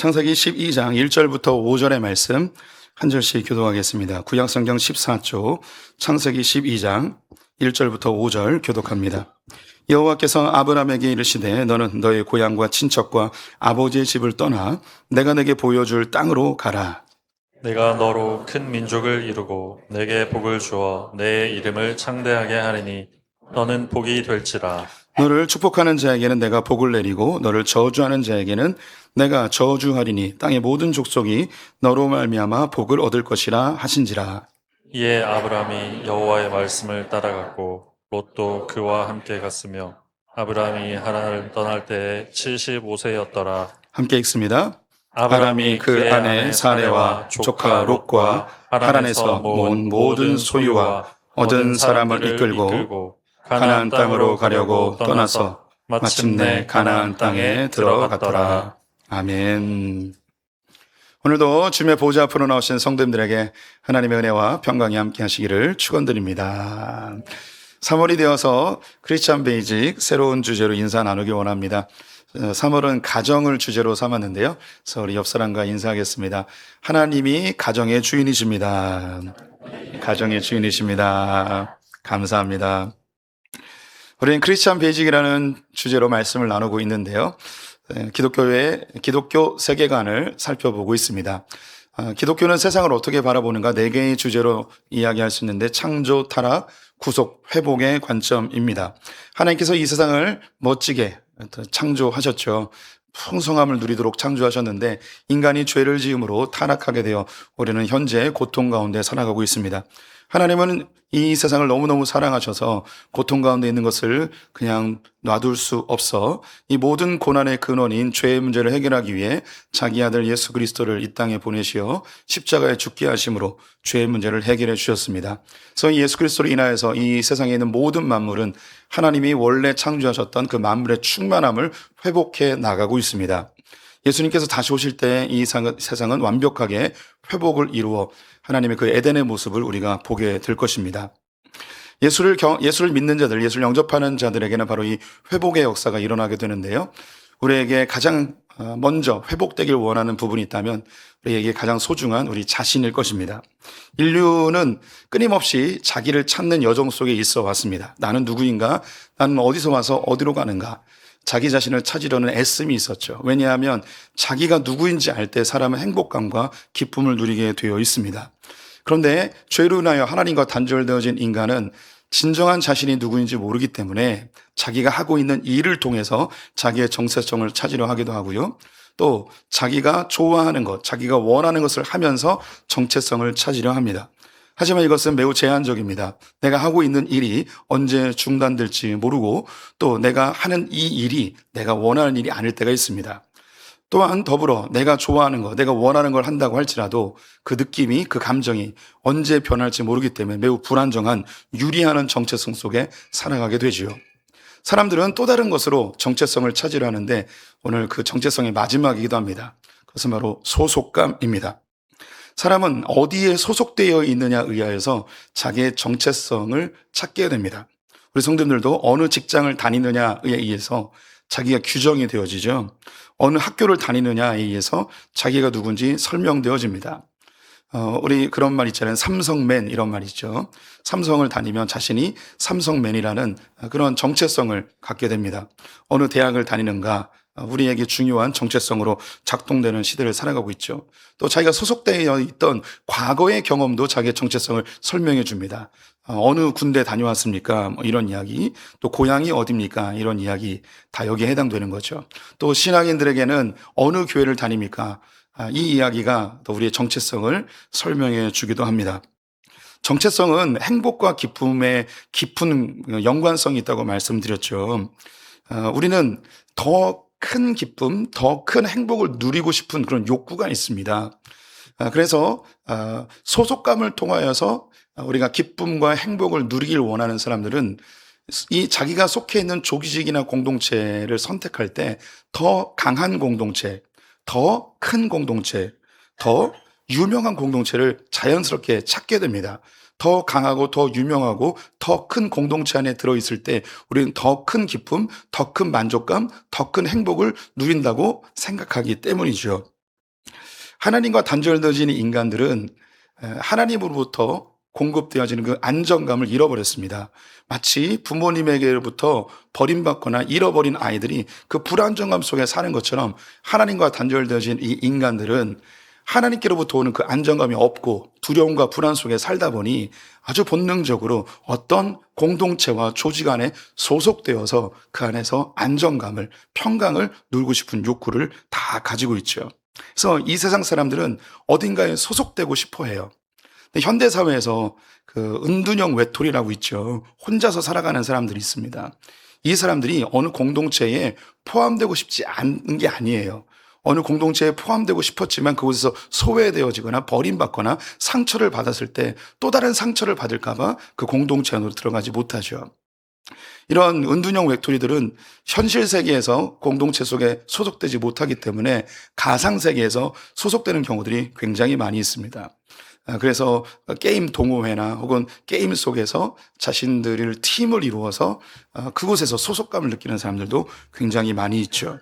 창세기 12장 1절부터 5절의 말씀 한 절씩 교독하겠습니다. 구약성경 14조 창세기 12장 1절부터 5절 교독합니다. 여호와께서 아브라함에게 이르시되 너는 너의 고향과 친척과 아버지의 집을 떠나 내가 내게 보여줄 땅으로 가라. 내가 너로 큰 민족을 이루고 내게 복을 주어 내 이름을 창대하게 하리니 너는 복이 될지라. 너를 축복하는 자에게는 내가 복을 내리고 너를 저주하는 자에게는 내가 저주하리니 땅의 모든 족속이 너로 말미암아 복을 얻을 것이라 하신지라. 이에 아브라함이 여호와의 말씀을 따라갔고 롯도 그와 함께 갔으며 아브라함이 하란을 떠날 때에 75세였더라. 함께 읽습니다. 아브라함이 그 아내 사레와 조카 롯과 하란에서 모은 모든 소유와 얻은 사람을 이끌고 가나안 땅으로 가려고 떠나서 마침내 가나안 땅에 들어갔더라. 아멘. 오늘도 주님의 보좌 앞으로 나오신 성도님들에게 하나님의 은혜와 평강이 함께 하시기를 축원드립니다. 3월이 되어서 크리스찬 베이직 새로운 주제로 인사 나누기 원합니다. 3월은 가정을 주제로 삼았는데요. 그래서 우리 옆 사람과 인사하겠습니다. 하나님이 가정의 주인이십니다. 가정의 주인이십니다. 감사합니다. 우리는 크리스찬 베이직이라는 주제로 말씀을 나누고 있는데요. 기독교 세계관을 살펴보고 있습니다. 기독교는 세상을 어떻게 바라보는가 4개의 주제로 이야기할 수 있는데 창조, 타락, 구속, 회복의 관점입니다. 하나님께서 이 세상을 멋지게 창조하셨죠. 풍성함을 누리도록 창조하셨는데 인간이 죄를 지음으로 타락하게 되어 우리는 현재 고통 가운데 살아가고 있습니다. 하나님은 이 세상을 너무너무 사랑하셔서 고통 가운데 있는 것을 그냥 놔둘 수 없어 이 모든 고난의 근원인 죄의 문제를 해결하기 위해 자기 아들 예수 그리스도를 이 땅에 보내시어 십자가에 죽게 하심으로 죄의 문제를 해결해 주셨습니다. 그래서 이 예수 그리스도로 인하여서 이 세상에 있는 모든 만물은 하나님이 원래 창조하셨던 그 만물의 충만함을 회복해 나가고 있습니다. 예수님께서 다시 오실 때 이 세상은 완벽하게 회복을 이루어 하나님의 그 에덴의 모습을 우리가 보게 될 것입니다. 예수를 믿는 자들, 예수를 영접하는 자들에게는 바로 이 회복의 역사가 일어나게 되는데요. 우리에게 가장 먼저 회복되길 원하는 부분이 있다면 우리에게 가장 소중한 우리 자신일 것입니다. 인류는 끊임없이 자기를 찾는 여정 속에 있어 왔습니다. 나는 누구인가? 나는 어디서 와서 어디로 가는가? 자기 자신을 찾으려는 애씀이 있었죠. 왜냐하면 자기가 누구인지 알 때 사람은 행복감과 기쁨을 누리게 되어 있습니다. 그런데 죄로 인하여 하나님과 단절되어진 인간은 진정한 자신이 누구인지 모르기 때문에 자기가 하고 있는 일을 통해서 자기의 정체성을 찾으려 하기도 하고요. 또 자기가 좋아하는 것, 자기가 원하는 것을 하면서 정체성을 찾으려 합니다. 하지만 이것은 매우 제한적입니다. 내가 하고 있는 일이 언제 중단될지 모르고 또 내가 하는 이 일이 내가 원하는 일이 아닐 때가 있습니다. 또한 더불어 내가 좋아하는 것, 내가 원하는 걸 한다고 할지라도 그 느낌이, 그 감정이 언제 변할지 모르기 때문에 매우 불안정한 유리하는 정체성 속에 살아가게 되지요. 사람들은 또 다른 것으로 정체성을 찾으려 하는데 오늘 그 정체성의 마지막이기도 합니다. 그것은 바로 소속감입니다. 사람은 어디에 소속되어 있느냐에 의하여서 자기의 정체성을 찾게 됩니다. 우리 성도님들도 어느 직장을 다니느냐에 의해서 자기가 규정이 되어지죠. 어느 학교를 다니느냐에 의해서 자기가 누군지 설명되어집니다. 우리 그런 말 있잖아요. 삼성맨 이런 말 있죠. 삼성을 다니면 자신이 삼성맨이라는 그런 정체성을 갖게 됩니다. 어느 대학을 다니는가 우리에게 중요한 정체성으로 작동되는 시대를 살아가고 있죠. 또 자기가 소속되어 있던 과거의 경험도 자기의 정체성을 설명해 줍니다. 어느 군대 다녀왔습니까? 뭐 이런 이야기. 또 고향이 어디입니까? 이런 이야기 다 여기에 해당되는 거죠. 또 신앙인들에게는 어느 교회를 다닙니까? 이 이야기가 또 우리의 정체성을 설명해 주기도 합니다. 정체성은 행복과 기쁨의 깊은 연관성이 있다고 말씀드렸죠. 우리는 더 큰 기쁨, 더 큰 행복을 누리고 싶은 그런 욕구가 있습니다. 그래서 소속감을 통하여서 우리가 기쁨과 행복을 누리길 원하는 사람들은 이 자기가 속해 있는 조직이나 공동체를 선택할 때 더 강한 공동체, 더 큰 공동체, 더 유명한 공동체를 자연스럽게 찾게 됩니다. 더 강하고 더 유명하고 더 큰 공동체 안에 들어있을 때 우리는 더 큰 기쁨, 더 큰 만족감, 더 큰 행복을 누린다고 생각하기 때문이죠. 하나님과 단절되어진 인간들은 하나님으로부터 공급되어지는 그 안정감을 잃어버렸습니다. 마치 부모님에게로부터 버림받거나 잃어버린 아이들이 그 불안정감 속에 사는 것처럼 하나님과 단절되어진 이 인간들은 하나님께로부터 오는 그 안정감이 없고 두려움과 불안 속에 살다 보니 아주 본능적으로 어떤 공동체와 조직 안에 소속되어서 그 안에서 안정감을, 평강을 누리고 싶은 욕구를 다 가지고 있죠. 그래서 이 세상 사람들은 어딘가에 소속되고 싶어 해요. 근데 현대 사회에서 그 은둔형 외톨이라고 있죠. 혼자서 살아가는 사람들이 있습니다. 이 사람들이 어느 공동체에 포함되고 싶지 않은 게 아니에요. 어느 공동체에 포함되고 싶었지만 그곳에서 소외되어지거나 버림받거나 상처를 받았을 때 또 다른 상처를 받을까봐 그 공동체 안으로 들어가지 못하죠. 이런 은둔형 외톨이들은 현실 세계에서 공동체 속에 소속되지 못하기 때문에 가상 세계에서 소속되는 경우들이 굉장히 많이 있습니다. 그래서 게임 동호회나 혹은 게임 속에서 자신들을 팀을 이루어서 그곳에서 소속감을 느끼는 사람들도 굉장히 많이 있죠.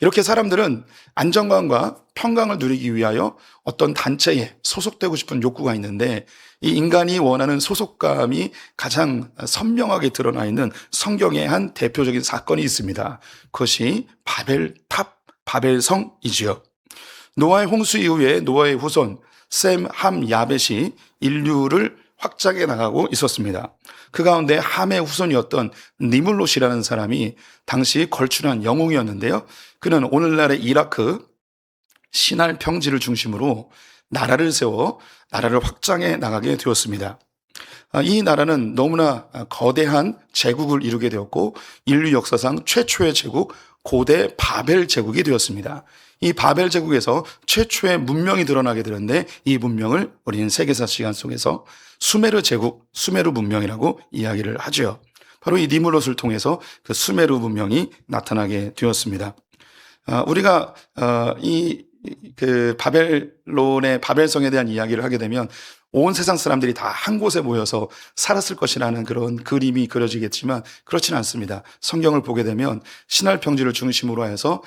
이렇게 사람들은 안정감과 평강을 누리기 위하여 어떤 단체에 소속되고 싶은 욕구가 있는데 이 인간이 원하는 소속감이 가장 선명하게 드러나 있는 성경의 한 대표적인 사건이 있습니다. 그것이 바벨탑, 바벨성이지요. 노아의 홍수 이후에 노아의 후손 셈, 함, 야벳이 인류를 확장해 나가고 있었습니다. 그 가운데 함의 후손이었던 니물롯이라는 사람이 당시 걸출한 영웅이었는데요. 그는 오늘날의 이라크 시날 평지를 중심으로 나라를 세워 나라를 확장해 나가게 되었습니다. 이 나라는 너무나 거대한 제국을 이루게 되었고 인류 역사상 최초의 제국 고대 바벨 제국이 되었습니다. 이 바벨 제국에서 최초의 문명이 드러나게 되는데 이 문명을 우리는 세계사 시간 속에서 수메르 제국, 수메르 문명이라고 이야기를 하죠. 바로 이 니므롯을 통해서 그 수메르 문명이 나타나게 되었습니다. 우리가 그 바벨론의 바벨성에 대한 이야기를 하게 되면 온 세상 사람들이 다 한 곳에 모여서 살았을 것이라는 그런 그림이 그려지겠지만 그렇지는 않습니다. 성경을 보게 되면 신할 평지를 중심으로 해서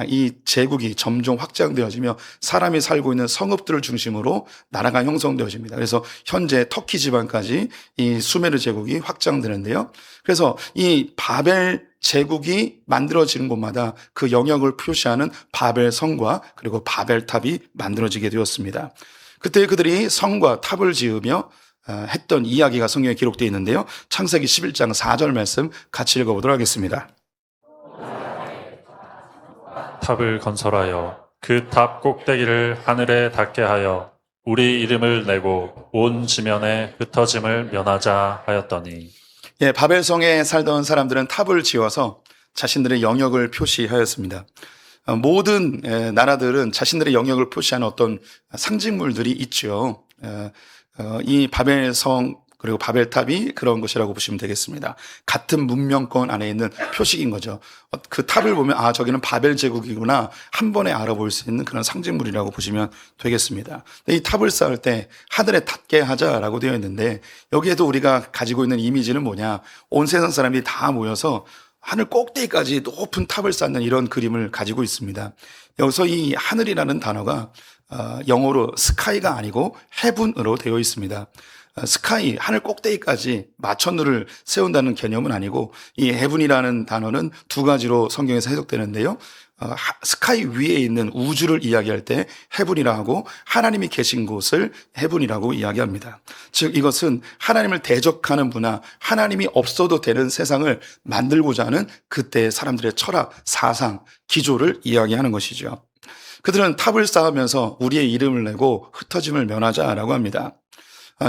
이 제국이 점점 확장되어지며 사람이 살고 있는 성읍들을 중심으로 나라가 형성되어집니다. 그래서 현재 터키 지방까지 이 수메르 제국이 확장되는데요. 그래서 이 바벨 제국이 만들어지는 곳마다 그 영역을 표시하는 바벨성과 그리고 바벨탑이 만들어지게 되었습니다. 그때 그들이 성과 탑을 지으며 했던 이야기가 성경에 기록되어 있는데요. 창세기 11장 4절 말씀 같이 읽어보도록 하겠습니다. 탑을 건설하여 그 탑 꼭대기를 하늘에 닿게 하여 우리 이름을 내고 온 지면에 흩어짐을 면하자 하였더니. 예, 바벨성에 살던 사람들은 탑을 지어서 자신들의 영역을 표시하였습니다. 모든 나라들은 자신들의 영역을 표시하는 어떤 상징물들이 있죠. 이 바벨성 그리고 바벨탑이 그런 것이라고 보시면 되겠습니다. 같은 문명권 안에 있는 표식인 거죠. 그 탑을 보면 저기는 바벨 제국이구나 한 번에 알아볼 수 있는 그런 상징물이라고 보시면 되겠습니다. 이 탑을 쌓을 때 하늘에 닿게 하자라고 되어 있는데 여기에도 우리가 가지고 있는 이미지는 뭐냐? 온 세상 사람들이 다 모여서 하늘 꼭대기까지 높은 탑을 쌓는 이런 그림을 가지고 있습니다. 여기서 이 하늘이라는 단어가 영어로 스카이가 아니고 헤븐으로 되어 있습니다. 스카이, 하늘 꼭대기까지 마천루를 세운다는 개념은 아니고 이 헤븐이라는 단어는 두 가지로 성경에서 해석되는데요. 스카이 위에 있는 우주를 이야기할 때 헤븐이라 하고 하나님이 계신 곳을 헤븐이라고 이야기합니다. 즉 이것은 하나님을 대적하는 문화, 하나님이 없어도 되는 세상을 만들고자 하는 그때의 사람들의 철학, 사상, 기조를 이야기하는 것이죠. 그들은 탑을 쌓으면서 우리의 이름을 내고 흩어짐을 면하자라고 합니다.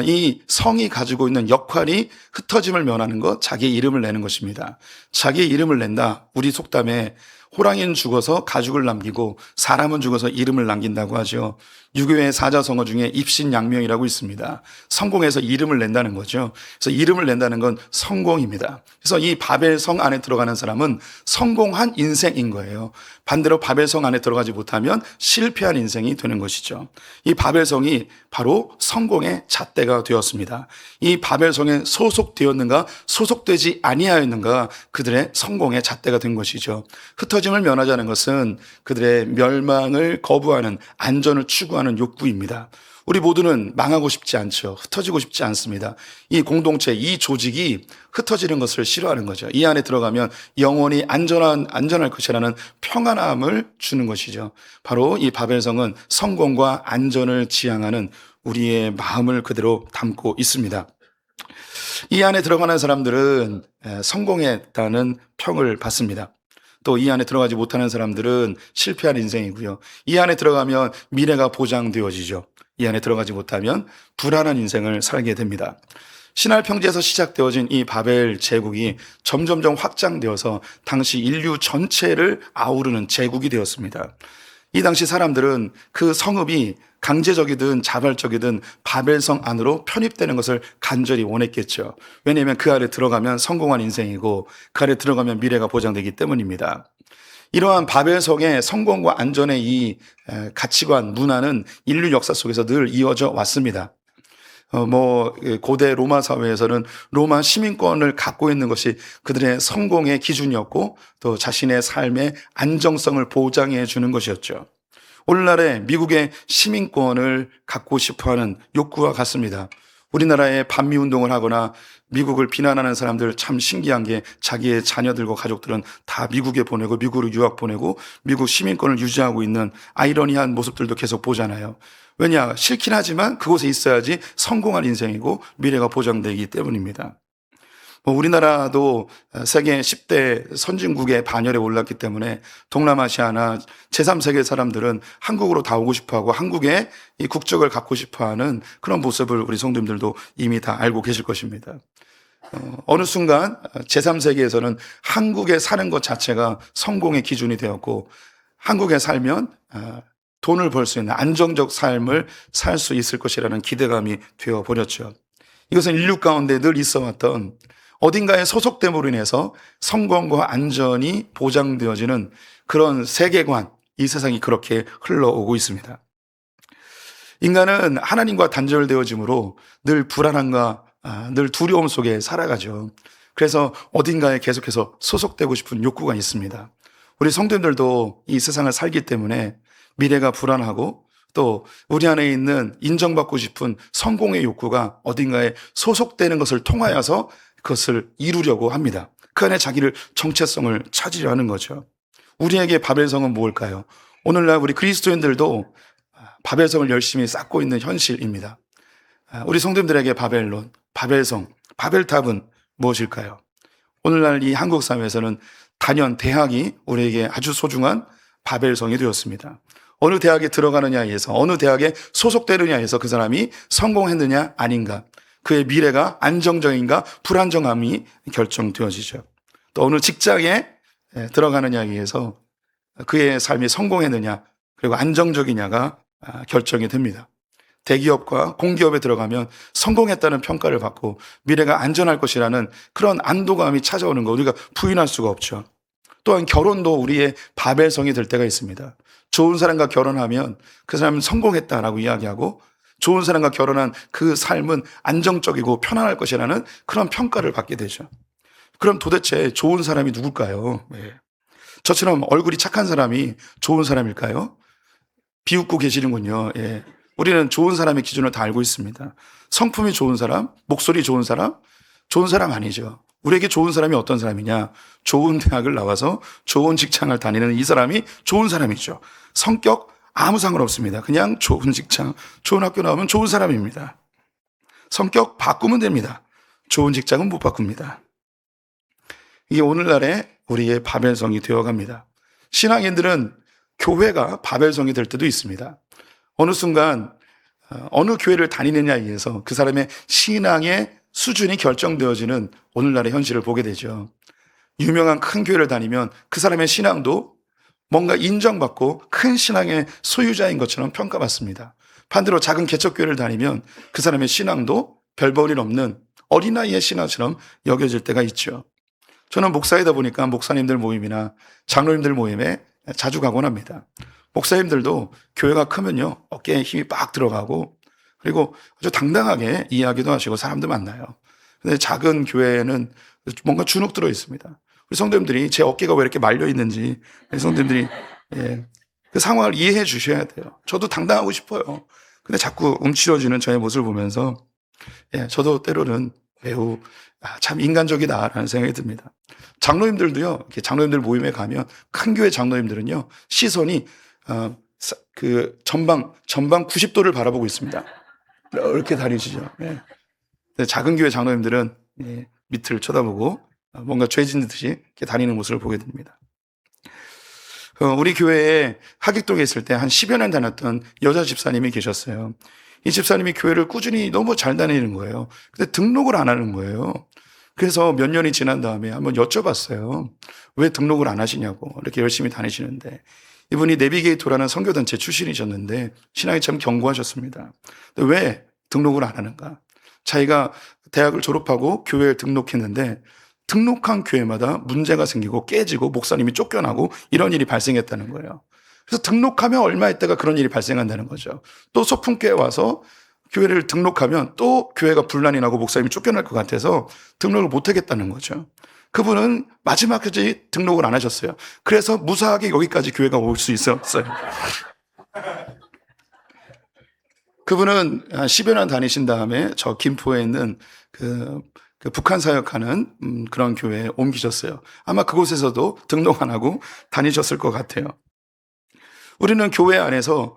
이 성이 가지고 있는 역할이 흩어짐을 면하는 것, 자기의 이름을 내는 것입니다. 자기의 이름을 낸다. 우리 속담에 호랑이는 죽어서 가죽을 남기고 사람은 죽어서 이름을 남긴다고 하죠. 유교의 사자성어 중에 입신양명이라고 있습니다. 성공해서 이름을 낸다는 거죠. 그래서 이름을 낸다는 건 성공입니다. 그래서 이 바벨성 안에 들어가는 사람은 성공한 인생인 거예요. 반대로 바벨성 안에 들어가지 못하면 실패한 인생이 되는 것이죠. 이 바벨성이 바로 성공의 잣대가 되었습니다. 이 바벨성에 소속되었는가 소속되지 아니하였는가 그들의 성공의 잣대가 된 것이죠. 흩어진 흩어짐을 면하자는 것은 그들의 멸망을 거부하는, 안전을 추구하는 욕구입니다. 우리 모두는 망하고 싶지 않죠. 흩어지고 싶지 않습니다. 이 공동체, 이 조직이 흩어지는 것을 싫어하는 거죠. 이 안에 들어가면 영원히 안전할 것이라는 평안함을 주는 것이죠. 바로 이 바벨성은 성공과 안전을 지향하는 우리의 마음을 그대로 담고 있습니다. 이 안에 들어가는 사람들은 성공했다는 평을 받습니다. 또 이 안에 들어가지 못하는 사람들은 실패한 인생이고요. 이 안에 들어가면 미래가 보장되어지죠. 이 안에 들어가지 못하면 불안한 인생을 살게 됩니다. 신할 평지에서 시작되어진 이 바벨 제국이 점점점 확장되어서 당시 인류 전체를 아우르는 제국이 되었습니다. 이 당시 사람들은 그 성읍이 강제적이든 자발적이든 바벨성 안으로 편입되는 것을 간절히 원했겠죠. 왜냐하면 그 안에 들어가면 성공한 인생이고 그 안에 들어가면 미래가 보장되기 때문입니다. 이러한 바벨성의 성공과 안전의 이 가치관, 문화는 인류 역사 속에서 늘 이어져 왔습니다. 고대 로마 사회에서는 로마 시민권을 갖고 있는 것이 그들의 성공의 기준이었고 또 자신의 삶의 안정성을 보장해 주는 것이었죠. 오늘날의 미국의 시민권을 갖고 싶어 하는 욕구와 같습니다. 우리나라에 반미운동을 하거나 미국을 비난하는 사람들 참 신기한 게 자기의 자녀들과 가족들은 다 미국에 보내고 미국으로 유학 보내고 미국 시민권을 유지하고 있는 아이러니한 모습들도 계속 보잖아요. 왜냐? 싫긴 하지만 그곳에 있어야지 성공한 인생이고 미래가 보장되기 때문입니다. 우리나라도 세계 10대 선진국의 반열에 올랐기 때문에 동남아시아나 제3세계 사람들은 한국으로 다 오고 싶어하고 한국의 이 국적을 갖고 싶어하는 그런 모습을 우리 성도님들도 이미 다 알고 계실 것입니다. 어느 순간 제3세계에서는 한국에 사는 것 자체가 성공의 기준이 되었고 한국에 살면 돈을 벌 수 있는 안정적 삶을 살 수 있을 것이라는 기대감이 되어버렸죠. 이것은 인류 가운데 늘 있어왔던 어딘가에 소속됨으로 인해서 성공과 안전이 보장되어지는 그런 세계관, 이 세상이 그렇게 흘러오고 있습니다. 인간은 하나님과 단절되어짐으로 늘 불안함과 늘 두려움 속에 살아가죠. 그래서 어딘가에 계속해서 소속되고 싶은 욕구가 있습니다. 우리 성도님들도 이 세상을 살기 때문에 미래가 불안하고 또 우리 안에 있는 인정받고 싶은 성공의 욕구가 어딘가에 소속되는 것을 통하여서 그것을 이루려고 합니다. 그 안에 자기를 정체성을 찾으려 하는 거죠. 우리에게 바벨성은 무엇일까요? 오늘날 우리 그리스도인들도 바벨성을 열심히 쌓고 있는 현실입니다. 우리 성도님들에게 바벨론, 바벨성, 바벨탑은 무엇일까요? 오늘날 이 한국 사회에서는 단연 대학이 우리에게 아주 소중한 바벨성이 되었습니다. 어느 대학에 들어가느냐에 의해서 어느 대학에 소속되느냐에 의해서 그 사람이 성공했느냐 아닌가, 그의 미래가 안정적인가 불안정함이 결정되어지죠. 또 어느 직장에 들어가느냐에 의해서 그의 삶이 성공했느냐 그리고 안정적이냐가 결정이 됩니다. 대기업과 공기업에 들어가면 성공했다는 평가를 받고 미래가 안전할 것이라는 그런 안도감이 찾아오는 거 우리가 부인할 수가 없죠. 또한 결혼도 우리의 바벨성이 될 때가 있습니다. 좋은 사람과 결혼하면 그 사람은 성공했다라고 이야기하고 좋은 사람과 결혼한 그 삶은 안정적이고 편안할 것이라는 그런 평가를 받게 되죠. 그럼 도대체 좋은 사람이 누굴까요? 저처럼 얼굴이 착한 사람이 좋은 사람일까요? 비웃고 계시는군요. 우리는 좋은 사람의 기준을 다 알고 있습니다. 성품이 좋은 사람, 목소리 좋은 사람 아니죠. 우리에게 좋은 사람이 어떤 사람이냐? 좋은 대학을 나와서 좋은 직장을 다니는 이 사람이 좋은 사람이죠. 성격 아무 상관없습니다. 그냥 좋은 직장, 좋은 학교 나오면 좋은 사람입니다. 성격 바꾸면 됩니다. 좋은 직장은 못 바꿉니다. 이게 오늘날의 우리의 바벨성이 되어갑니다. 신앙인들은 교회가 바벨성이 될 때도 있습니다. 어느 순간 어느 교회를 다니느냐에 의해서 그 사람의 신앙의 수준이 결정되어지는 오늘날의 현실을 보게 되죠. 유명한 큰 교회를 다니면 그 사람의 신앙도 뭔가 인정받고 큰 신앙의 소유자인 것처럼 평가받습니다. 반대로 작은 개척교회를 다니면 그 사람의 신앙도 별 볼 일 없는 어린아이의 신앙처럼 여겨질 때가 있죠. 저는 목사이다 보니까 목사님들 모임이나 장로님들 모임에 자주 가곤 합니다. 목사님들도 교회가 크면요 어깨에 힘이 빡 들어가고 그리고 아주 당당하게 이야기도 하시고 사람도 만나요. 근데 작은 교회에는 뭔가 주눅 들어 있습니다. 우리 성도님들이 제 어깨가 왜 이렇게 말려 있는지 우리 성도님들이 그 상황을 이해해 주셔야 돼요. 저도 당당하고 싶어요. 근데 자꾸 움츠러지는 저의 모습을 보면서 저도 때로는 매우 참 인간적이다라는 생각이 듭니다. 장로님들도요, 이렇게 장로님들 모임에 가면 큰 교회 장로님들은요, 시선이 그 전방 90도를 바라보고 있습니다. 이렇게 다니시죠. 작은 교회 장로님들은 밑을 쳐다보고 뭔가 죄진 듯이 이렇게 다니는 모습을 보게 됩니다. 우리 교회에 하객동에 있을 때 한 10여 년 다녔던 여자 집사님이 계셨어요. 이 집사님이 교회를 꾸준히 너무 잘 다니는 거예요. 근데 등록을 안 하는 거예요. 그래서 몇 년이 지난 다음에 한번 여쭤봤어요. 왜 등록을 안 하시냐고. 이렇게 열심히 다니시는데. 이분이 내비게이토라는 선교단체 출신이셨는데 신앙이 참 견고하셨습니다. 근데 왜 등록을 안 하는가? 자기가 대학을 졸업하고 교회에 등록했는데 등록한 교회마다 문제가 생기고 깨지고 목사님이 쫓겨나고 이런 일이 발생했다는 거예요. 그래서 등록하면 얼마 있다가 그런 일이 발생한다는 거죠. 또 소풍교회 와서 교회를 등록하면 또 교회가 분란이 나고 목사님이 쫓겨날 것 같아서 등록을 못 하겠다는 거죠. 그분은 마지막까지 등록을 안 하셨어요. 그래서 무사하게 여기까지 교회가 올 수 있었어요. 그분은 한 10여 년 다니신 다음에 저 김포에 있는 그 북한 사역하는 그런 교회에 옮기셨어요. 아마 그곳에서도 등록 안 하고 다니셨을 것 같아요. 우리는 교회 안에서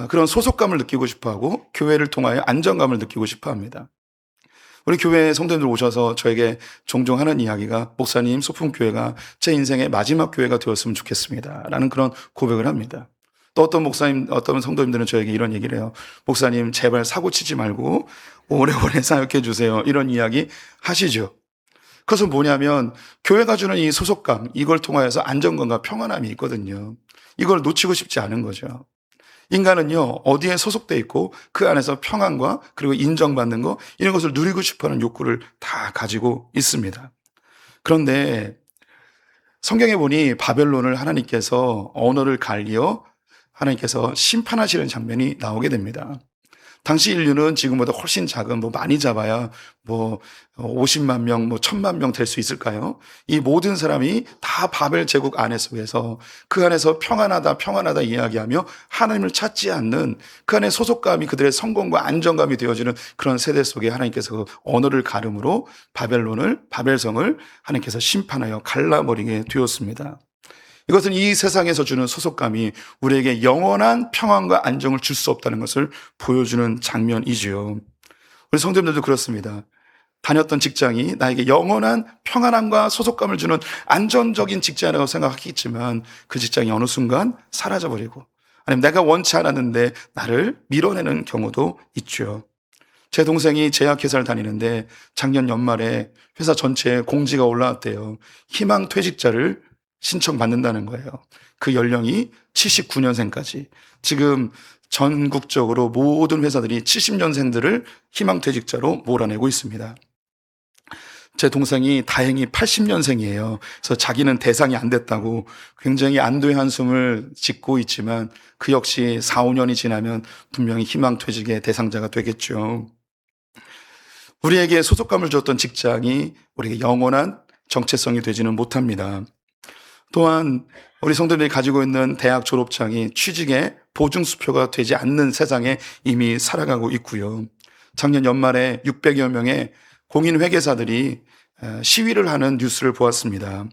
그런 소속감을 느끼고 싶어하고 교회를 통하여 안정감을 느끼고 싶어합니다. 우리 교회 성도님들 오셔서 저에게 종종 하는 이야기가 목사님 소풍교회가 제 인생의 마지막 교회가 되었으면 좋겠습니다 라는 그런 고백을 합니다. 또 어떤 성도님들은 저에게 이런 얘기를 해요. 목사님 제발 사고 치지 말고 오래오래 사역해 주세요. 이런 이야기 하시죠. 그것은 뭐냐면 교회가 주는 이 소속감, 이걸 통하여서 안정감과 평안함이 있거든요. 이걸 놓치고 싶지 않은 거죠. 인간은요, 어디에 소속돼 있고 그 안에서 평안과 그리고 인정받는 거, 이런 것을 누리고 싶어하는 욕구를 다 가지고 있습니다. 그런데 성경에 보니 바벨론을 하나님께서 언어를 갈리어 하나님께서 심판하시는 장면이 나오게 됩니다. 당시 인류는 지금보다 훨씬 작은, 많이 잡아야 50만 명, 1000만 명 될 수 있을까요? 이 모든 사람이 다 바벨 제국 안에 속에서 그 안에서 평안하다 이야기하며 하나님을 찾지 않는 그 안에 소속감이 그들의 성공과 안정감이 되어지는 그런 세대 속에 하나님께서 언어를 가름으로 바벨성을 하나님께서 심판하여 갈라버리게 되었습니다. 이것은 이 세상에서 주는 소속감이 우리에게 영원한 평안과 안정을 줄 수 없다는 것을 보여주는 장면이지요. 우리 성도님들도 그렇습니다. 다녔던 직장이 나에게 영원한 평안함과 소속감을 주는 안전적인 직장이라고 생각하겠지만 그 직장이 어느 순간 사라져버리고 아니면 내가 원치 않았는데 나를 밀어내는 경우도 있죠. 제 동생이 제약회사를 다니는데 작년 연말에 회사 전체에 공지가 올라왔대요. 희망 퇴직자를 신청받는다는 거예요. 그 연령이 79년생까지. 지금 전국적으로 모든 회사들이 70년생들을 희망퇴직자로 몰아내고 있습니다. 제 동생이 다행히 80년생이에요. 그래서 자기는 대상이 안 됐다고 굉장히 안도의 한숨을 짓고 있지만 그 역시 4, 5년이 지나면 분명히 희망퇴직의 대상자가 되겠죠. 우리에게 소속감을 줬던 직장이 우리에게 영원한 정체성이 되지는 못합니다. 또한 우리 성도들이 가지고 있는 대학 졸업장이 취직의 보증수표가 되지 않는 세상에 이미 살아가고 있고요. 작년 연말에 600여 명의 공인회계사들이 시위를 하는 뉴스를 보았습니다.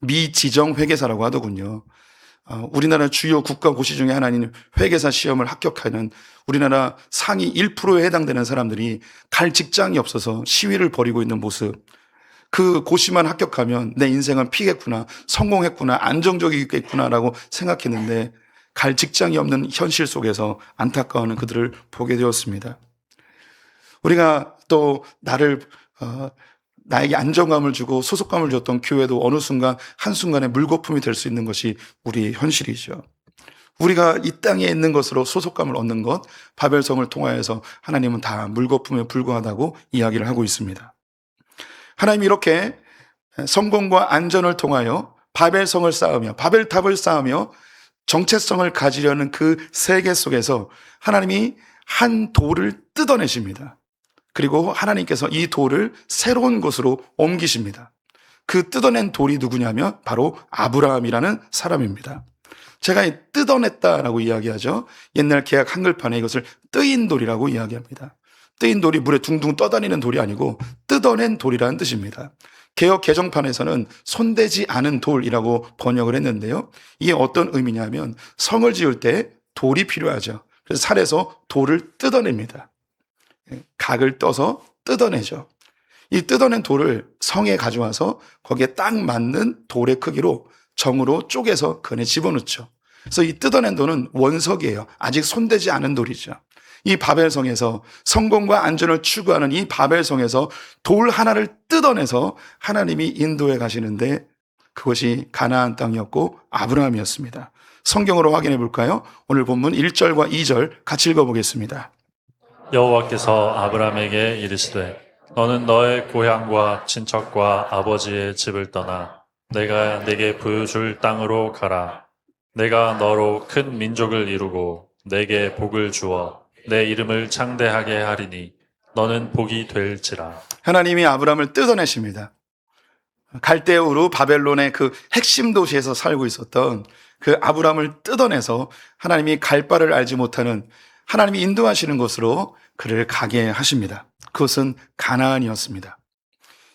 미지정 회계사라고 하더군요. 우리나라 주요 국가고시 중에 하나인 회계사 시험을 합격하는 우리나라 상위 1%에 해당되는 사람들이 갈 직장이 없어서 시위를 벌이고 있는 모습. 그 고시만 합격하면 내 인생은 피겠구나, 성공했구나, 안정적이겠구나라고 생각했는데 갈 직장이 없는 현실 속에서 안타까워하는 그들을 보게 되었습니다. 우리가 또 나에게 안정감을 주고 소속감을 줬던 교회도 어느 순간 한순간에 물거품이 될 수 있는 것이 우리의 현실이죠. 우리가 이 땅에 있는 것으로 소속감을 얻는 것, 바벨성을 통하여서 하나님은 다 물거품에 불과하다고 이야기를 하고 있습니다. 하나님이 이렇게 성공과 안전을 통하여 바벨성을 쌓으며 바벨탑을 쌓으며 정체성을 가지려는 그 세계 속에서 하나님이 한 돌을 뜯어내십니다. 그리고 하나님께서 이 돌을 새로운 곳으로 옮기십니다. 그 뜯어낸 돌이 누구냐면 바로 아브라함이라는 사람입니다. 제가 이 뜯어냈다라고 이야기하죠. 옛날 개약 한글판에 이것을 뜨인 돌이라고 이야기합니다. 뜨인 돌이 물에 둥둥 떠다니는 돌이 아니고 뜯어낸 돌이라는 뜻입니다. 개역 개정판에서는 손대지 않은 돌이라고 번역을 했는데요. 이게 어떤 의미냐면 성을 지을 때 돌이 필요하죠. 그래서 살에서 돌을 뜯어냅니다. 각을 떠서 뜯어내죠. 이 뜯어낸 돌을 성에 가져와서 거기에 딱 맞는 돌의 크기로 정으로 쪼개서 그 안에 집어넣죠. 그래서 이 뜯어낸 돌은 원석이에요. 아직 손대지 않은 돌이죠. 이 바벨성에서 성공과 안전을 추구하는 이 바벨성에서 돌 하나를 뜯어내서 하나님이 인도해 가시는데 그것이 가나안 땅이었고 아브라함이었습니다. 성경으로 확인해 볼까요? 오늘 본문 1절과 2절 같이 읽어보겠습니다. 여호와께서 아브라함에게 이르시되 너는 너의 고향과 친척과 아버지의 집을 떠나 내가 네게 보여줄 땅으로 가라. 내가 너로 큰 민족을 이루고 내게 복을 주어 내 이름을 창대하게 하리니 너는 복이 될지라. 하나님이 아브라함을 뜯어내십니다. 갈대우르 바벨론의 그 핵심 도시에서 살고 있었던 그 아브라함을 뜯어내서 하나님이 갈 바를 알지 못하는 하나님이 인도하시는 곳으로 그를 가게 하십니다. 그것은 가나안이었습니다.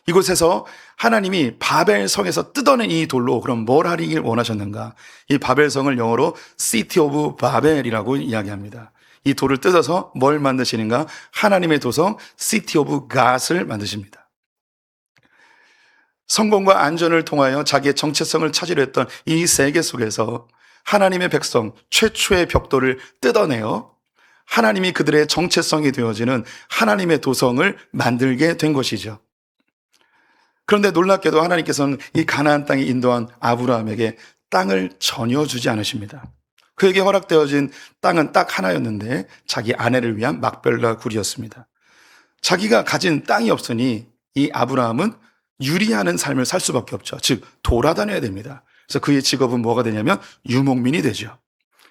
이곳에서 하나님이 바벨성에서 뜯어낸 이 돌로 그럼 뭘 하리길 원하셨는가? 이 바벨성을 영어로 City of Babel이라고 이야기합니다. 이 돌을 뜯어서 뭘 만드시는가? 하나님의 도성 City of God을 만드십니다. 성공과 안전을 통하여 자기의 정체성을 찾으려 했던 이 세계 속에서 하나님의 백성 최초의 벽돌을 뜯어내어 하나님이 그들의 정체성이 되어지는 하나님의 도성을 만들게 된 것이죠. 그런데 놀랍게도 하나님께서는 이 가나안 땅에 인도한 아브라함에게 땅을 전혀 주지 않으십니다. 그에게 허락되어진 땅은 딱 하나였는데 자기 아내를 위한 막벨라 굴이었습니다. 자기가 가진 땅이 없으니 이 아브라함은 유리하는 삶을 살 수밖에 없죠. 즉 돌아다녀야 됩니다. 그래서 그의 직업은 뭐가 되냐면 유목민이 되죠.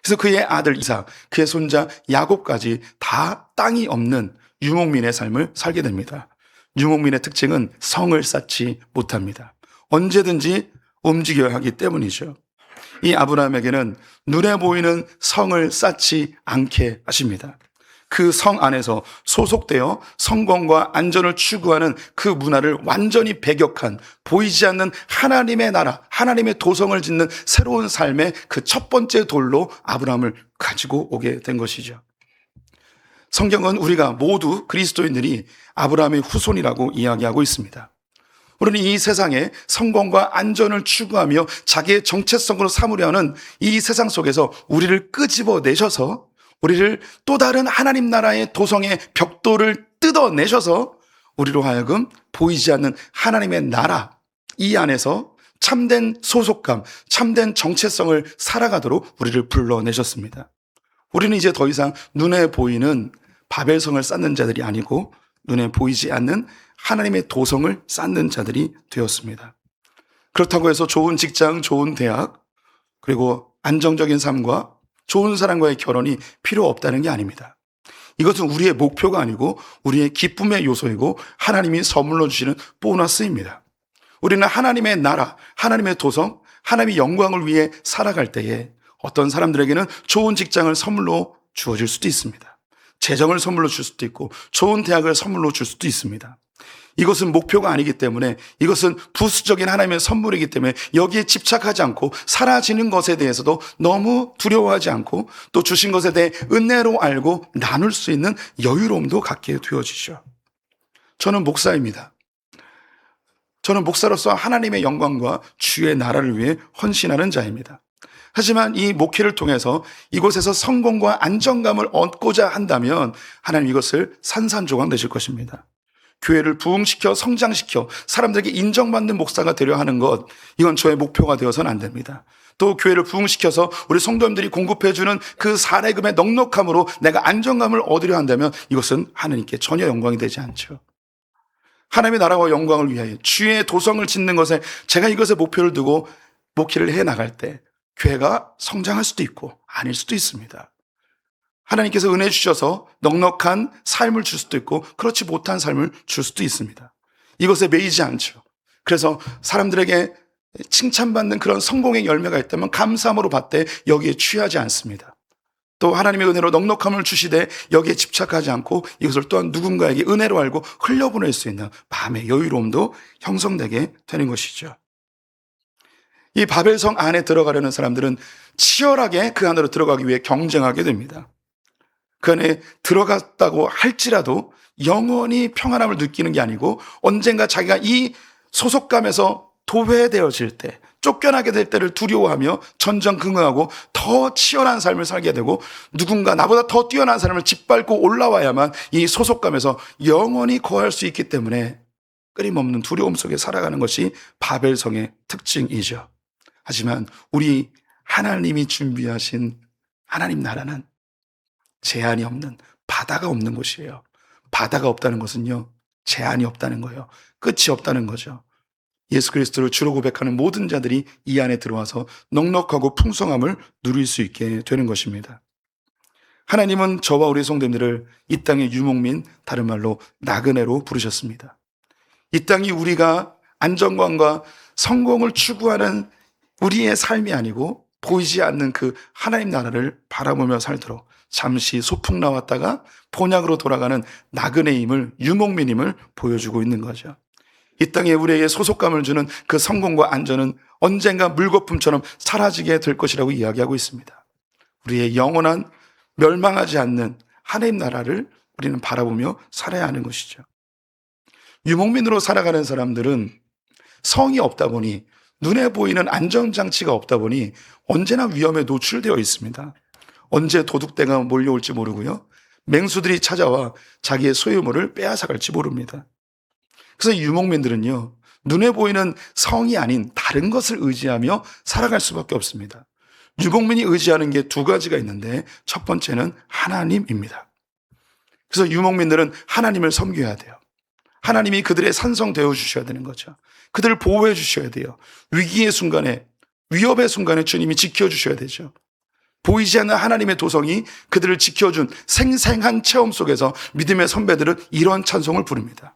그래서 그의 아들 이삭, 그의 손자 야곱까지 다 땅이 없는 유목민의 삶을 살게 됩니다. 유목민의 특징은 성을 쌓지 못합니다. 언제든지 움직여야 하기 때문이죠. 이 아브라함에게는 눈에 보이는 성을 쌓지 않게 하십니다. 그 성 안에서 소속되어 성공과 안전을 추구하는 그 문화를 완전히 배격한 보이지 않는 하나님의 나라, 하나님의 도성을 짓는 새로운 삶의 그 첫 번째 돌로 아브라함을 가지고 오게 된 것이죠. 성경은 우리가 모두 그리스도인들이 아브라함의 후손이라고 이야기하고 있습니다. 우리는 이 세상에 성공과 안전을 추구하며 자기의 정체성으로 삼으려 하는 이 세상 속에서 우리를 끄집어내셔서 우리를 또 다른 하나님 나라의 도성의 벽돌을 뜯어내셔서 우리로 하여금 보이지 않는 하나님의 나라 이 안에서 참된 소속감, 참된 정체성을 살아가도록 우리를 불러내셨습니다. 우리는 이제 더 이상 눈에 보이는 바벨성을 쌓는 자들이 아니고 눈에 보이지 않는 하나님의 도성을 쌓는 자들이 되었습니다. 그렇다고 해서 좋은 직장, 좋은 대학, 그리고 안정적인 삶과 좋은 사람과의 결혼이 필요 없다는 게 아닙니다. 이것은 우리의 목표가 아니고 우리의 기쁨의 요소이고 하나님이 선물로 주시는 보너스입니다. 우리는 하나님의 나라, 하나님의 도성, 하나님의 영광을 위해 살아갈 때에 어떤 사람들에게는 좋은 직장을 선물로 주어질 수도 있습니다. 재정을 선물로 줄 수도 있고 좋은 대학을 선물로 줄 수도 있습니다. 이것은 목표가 아니기 때문에 이것은 부수적인 하나님의 선물이기 때문에 여기에 집착하지 않고 사라지는 것에 대해서도 너무 두려워하지 않고 또 주신 것에 대해 은혜로 알고 나눌 수 있는 여유로움도 갖게 되어지죠. 저는 목사입니다. 저는 목사로서 하나님의 영광과 주의 나라를 위해 헌신하는 자입니다. 하지만 이 목회를 통해서 이곳에서 성공과 안정감을 얻고자 한다면 하나님 이것을 산산조각 내실 것입니다. 교회를 부흥시켜 성장시켜 사람들에게 인정받는 목사가 되려 하는 것, 이건 저의 목표가 되어서는 안 됩니다. 또 교회를 부흥시켜서 우리 성도님들이 공급해주는 그 사례금의 넉넉함으로 내가 안정감을 얻으려 한다면 이것은 하나님께 전혀 영광이 되지 않죠. 하나님의 나라와 영광을 위하여 주의 도성을 짓는 것에 제가 이것에 목표를 두고 목회를 해 나갈 때 교회가 성장할 수도 있고 아닐 수도 있습니다. 하나님께서 은혜 주셔서 넉넉한 삶을 줄 수도 있고 그렇지 못한 삶을 줄 수도 있습니다. 이것에 매이지 않죠. 그래서 사람들에게 칭찬받는 그런 성공의 열매가 있다면 감사함으로 받되 여기에 취하지 않습니다. 또 하나님의 은혜로 넉넉함을 주시되 여기에 집착하지 않고 이것을 또한 누군가에게 은혜로 알고 흘려보낼 수 있는 마음의 여유로움도 형성되게 되는 것이죠. 이 바벨성 안에 들어가려는 사람들은 치열하게 그 안으로 들어가기 위해 경쟁하게 됩니다. 그 안에 들어갔다고 할지라도 영원히 평안함을 느끼는 게 아니고 언젠가 자기가 이 소속감에서 도외되어질 때, 쫓겨나게 될 때를 두려워하며 전전긍긍하고 더 치열한 삶을 살게 되고 누군가 나보다 더 뛰어난 사람을 짓밟고 올라와야만 이 소속감에서 영원히 거할 수 있기 때문에 끊임없는 두려움 속에 살아가는 것이 바벨성의 특징이죠. 하지만 우리 하나님이 준비하신 하나님 나라는 제한이 없는, 바다가 없는 곳이에요. 바다가 없다는 것은요, 제한이 없다는 거예요. 끝이 없다는 거죠. 예수 그리스도를 주로 고백하는 모든 자들이 이 안에 들어와서 넉넉하고 풍성함을 누릴 수 있게 되는 것입니다. 하나님은 저와 우리 성도님들을 이 땅의 유목민, 다른 말로 나그네로 부르셨습니다. 이 땅이 우리가 안정감과 성공을 추구하는 우리의 삶이 아니고 보이지 않는 그 하나님 나라를 바라보며 살도록 잠시 소풍 나왔다가 본향으로 돌아가는 나그네임을, 유목민임을 보여주고 있는 거죠. 이 땅에 우리에게 소속감을 주는 그 성공과 안전은 언젠가 물거품처럼 사라지게 될 것이라고 이야기하고 있습니다. 우리의 영원한 멸망하지 않는 하나님 나라를 우리는 바라보며 살아야 하는 것이죠. 유목민으로 살아가는 사람들은 성이 없다 보니, 눈에 보이는 안전장치가 없다 보니 언제나 위험에 노출되어 있습니다. 언제 도둑대가 몰려올지 모르고요, 맹수들이 찾아와 자기의 소유물을 빼앗아갈지 모릅니다. 그래서 유목민들은요, 눈에 보이는 성이 아닌 다른 것을 의지하며 살아갈 수밖에 없습니다. 유목민이 의지하는 게 두 가지가 있는데 첫 번째는 하나님입니다. 그래서 유목민들은 하나님을 섬겨야 돼요. 하나님이 그들의 산성 되어 주셔야 되는 거죠. 그들을 보호해 주셔야 돼요. 위기의 순간에, 위협의 순간에 주님이 지켜주셔야 되죠. 보이지 않는 하나님의 도성이 그들을 지켜준 생생한 체험 속에서 믿음의 선배들은 이런 찬송을 부릅니다.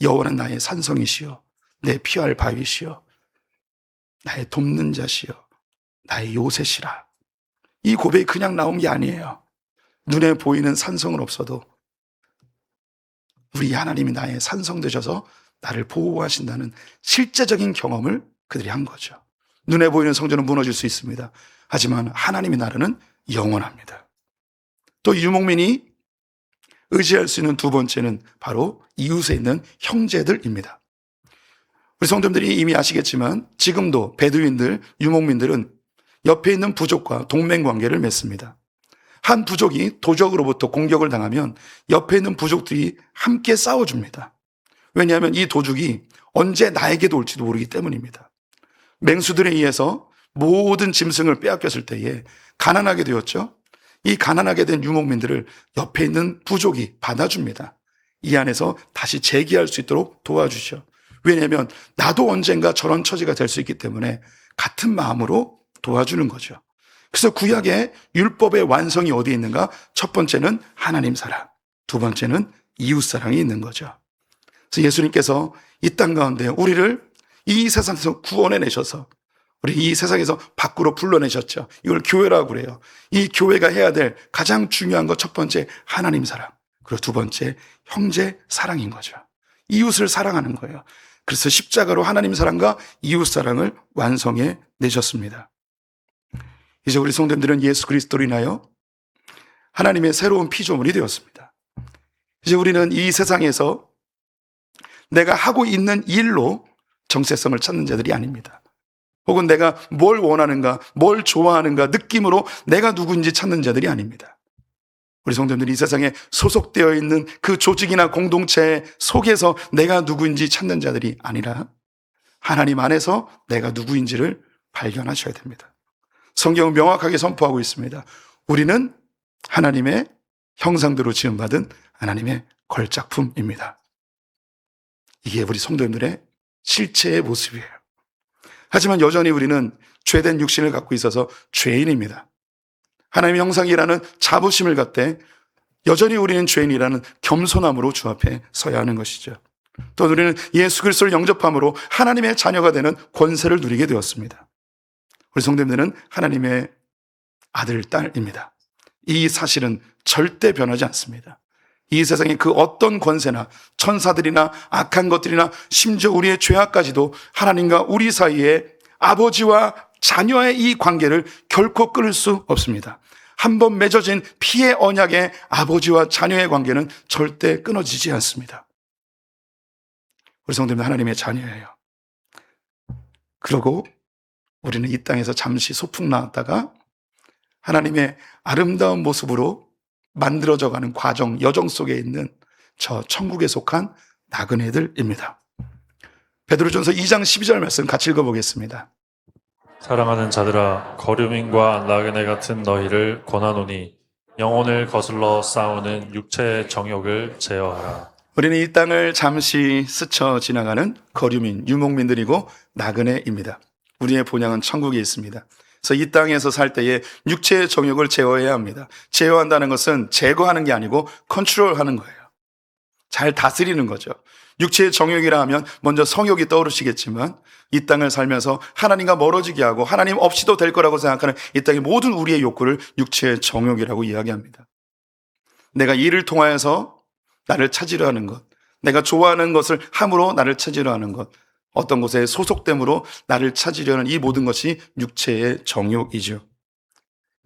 여호와는 나의 산성이시여, 내 피할 바위시여, 나의 돕는 자시여, 나의 요새시라. 이 고백이 그냥 나온 게 아니에요. 눈에 보이는 산성은 없어도 우리 하나님이 나의 산성 되셔서 나를 보호하신다는 실제적인 경험을 그들이 한 거죠. 눈에 보이는 성전은 무너질 수 있습니다. 하지만 하나님의 나라는 영원합니다. 또 유목민이 의지할 수 있는 두 번째는 바로 이웃에 있는 형제들입니다. 우리 성도님들이 이미 아시겠지만 지금도 베두인들, 유목민들은 옆에 있는 부족과 동맹관계를 맺습니다. 한 부족이 도적으로부터 공격을 당하면 옆에 있는 부족들이 함께 싸워줍니다. 왜냐하면 이 도둑이 언제 나에게도 올지도 모르기 때문입니다. 맹수들에 의해서 모든 짐승을 빼앗겼을 때에 가난하게 되었죠. 이 가난하게 된 유목민들을 옆에 있는 부족이 받아줍니다. 이 안에서 다시 재기할 수 있도록 도와주죠. 왜냐하면 나도 언젠가 저런 처지가 될 수 있기 때문에 같은 마음으로 도와주는 거죠. 그래서 구약의 율법의 완성이 어디에 있는가? 첫 번째는 하나님 사랑, 두 번째는 이웃 사랑이 있는 거죠. 그래서 예수님께서 이 땅 가운데 우리를 이 세상에서 구원해 내셔서 우리 이 세상에서 밖으로 불러내셨죠. 이걸 교회라고 그래요. 이 교회가 해야 될 가장 중요한 것 첫 번째 하나님 사랑, 그리고 두 번째 형제 사랑인 거죠. 이웃을 사랑하는 거예요. 그래서 십자가로 하나님 사랑과 이웃 사랑을 완성해 내셨습니다. 이제 우리 성도님들은 예수 그리스도로 인하여 하나님의 새로운 피조물이 되었습니다. 이제 우리는 이 세상에서 내가 하고 있는 일로 정체성을 찾는 자들이 아닙니다. 혹은 내가 뭘 원하는가, 뭘 좋아하는가 느낌으로 내가 누구인지 찾는 자들이 아닙니다. 우리 성도님들이 이 세상에 소속되어 있는 그 조직이나 공동체 속에서 내가 누구인지 찾는 자들이 아니라 하나님 안에서 내가 누구인지를 발견하셔야 됩니다. 성경은 명확하게 선포하고 있습니다. 우리는 하나님의 형상대로 지음받은 하나님의 걸작품입니다. 이게 우리 성도님들의 실체의 모습이에요. 하지만 여전히 우리는 죄된 육신을 갖고 있어서 죄인입니다. 하나님의 형상이라는 자부심을 갖되 여전히 우리는 죄인이라는 겸손함으로 주 앞에 서야 하는 것이죠. 또 우리는 예수 그리스도를 영접함으로 하나님의 자녀가 되는 권세를 누리게 되었습니다. 우리 성도님들은 하나님의 아들, 딸입니다. 이 사실은 절대 변하지 않습니다. 이 세상의 그 어떤 권세나 천사들이나 악한 것들이나 심지어 우리의 죄악까지도 하나님과 우리 사이에 아버지와 자녀의 이 관계를 결코 끊을 수 없습니다. 한번 맺어진 피의 언약의 아버지와 자녀의 관계는 절대 끊어지지 않습니다. 우리 성도님은 하나님의 자녀예요. 그러고 우리는 이 땅에서 잠시 소풍 나왔다가 하나님의 아름다운 모습으로 만들어져가는 과정, 여정 속에 있는 저 천국에 속한 나그네들입니다. 베드로전서 2장 12절 말씀 같이 읽어보겠습니다. 사랑하는 자들아, 거류민과 나그네 같은 너희를 권하노니 영혼을 거슬러 싸우는 육체의 정욕을 제어하라. 우리는 이 땅을 잠시 스쳐 지나가는 거류민, 유목민들이고 나그네입니다. 우리의 본향은 천국에 있습니다. 그래서 이 땅에서 살 때에 육체의 정욕을 제어해야 합니다. 제어한다는 것은 제거하는 게 아니고 컨트롤하는 거예요. 잘 다스리는 거죠. 육체의 정욕이라 하면 먼저 성욕이 떠오르시겠지만 이 땅을 살면서 하나님과 멀어지게 하고 하나님 없이도 될 거라고 생각하는 이 땅의 모든 우리의 욕구를 육체의 정욕이라고 이야기합니다. 내가 이를 통하여서 나를 찾으려 하는 것, 내가 좋아하는 것을 함으로 나를 찾으려 하는 것, 어떤 곳에 소속됨으로 나를 찾으려는 이 모든 것이 육체의 정욕이죠.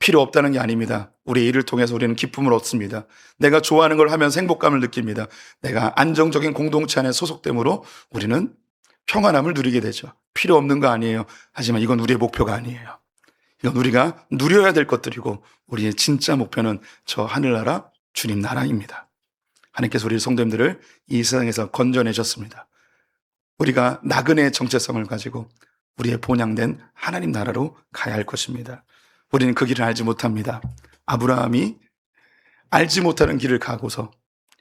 필요 없다는 게 아닙니다. 우리의 일을 통해서 우리는 기쁨을 얻습니다. 내가 좋아하는 걸 하면서 행복감을 느낍니다. 내가 안정적인 공동체 안에 소속됨으로 우리는 평안함을 누리게 되죠. 필요 없는 거 아니에요. 하지만 이건 우리의 목표가 아니에요. 이건 우리가 누려야 될 것들이고 우리의 진짜 목표는 저 하늘나라 주님 나라입니다. 하나님께서 우리 성도님들을 이 세상에서 건져내셨습니다. 우리가 나그네의 정체성을 가지고 우리의 본향된 하나님 나라로 가야 할 것입니다. 우리는 그 길을 알지 못합니다. 아브라함이 알지 못하는 길을 가고서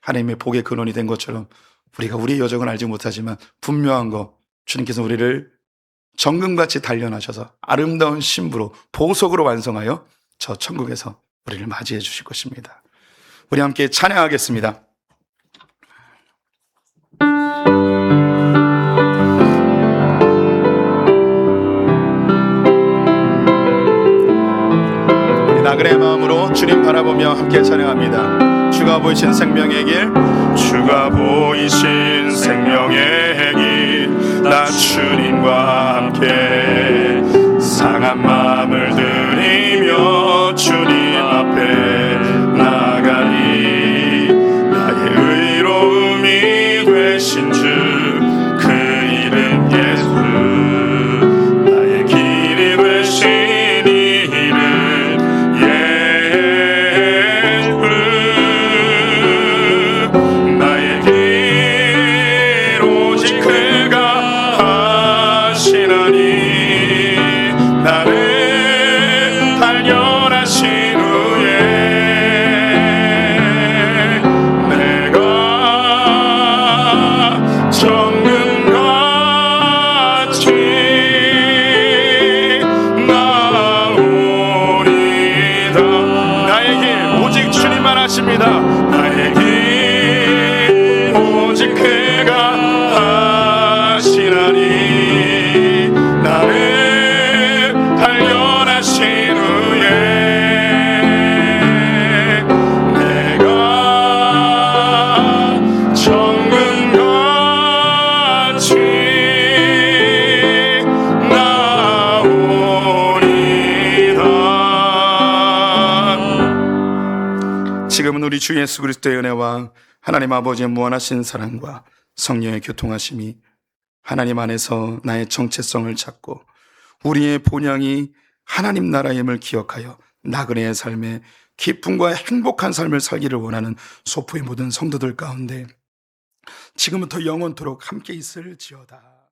하나님의 복의 근원이 된 것처럼 우리가 우리의 여정을 알지 못하지만 분명한 거 주님께서 우리를 정금같이 단련하셔서 아름다운 신부로 보석으로 완성하여 저 천국에서 우리를 맞이해 주실 것입니다. 우리 함께 찬양하겠습니다. 나그네의 마음으로 주님 바라보며 함께 찬양합니다. 주가 보이신 생명의 길, 주가 보이신 생명의 길, 나 주님과 함께 상한 마음을 들이며 주님 앞에 나가리. 나의 의로움이 되신 주, 그 이름 예수, 나의 길이 되신 이름 나의 길 오직 그가 하시나니. 나를 단련하신 후에 내가 정금같이 나오리다. 지금은 우리 주 예수 그리스도의 은혜와 하나님 아버지의 무한하신 사랑과 성령의 교통하심이 하나님 안에서 나의 정체성을 찾고 우리의 본향이 하나님 나라임을 기억하여 나그네의 삶에 기쁨과 행복한 삶을 살기를 원하는 소포의 모든 성도들 가운데 지금부터 영원토록 함께 있을지어다.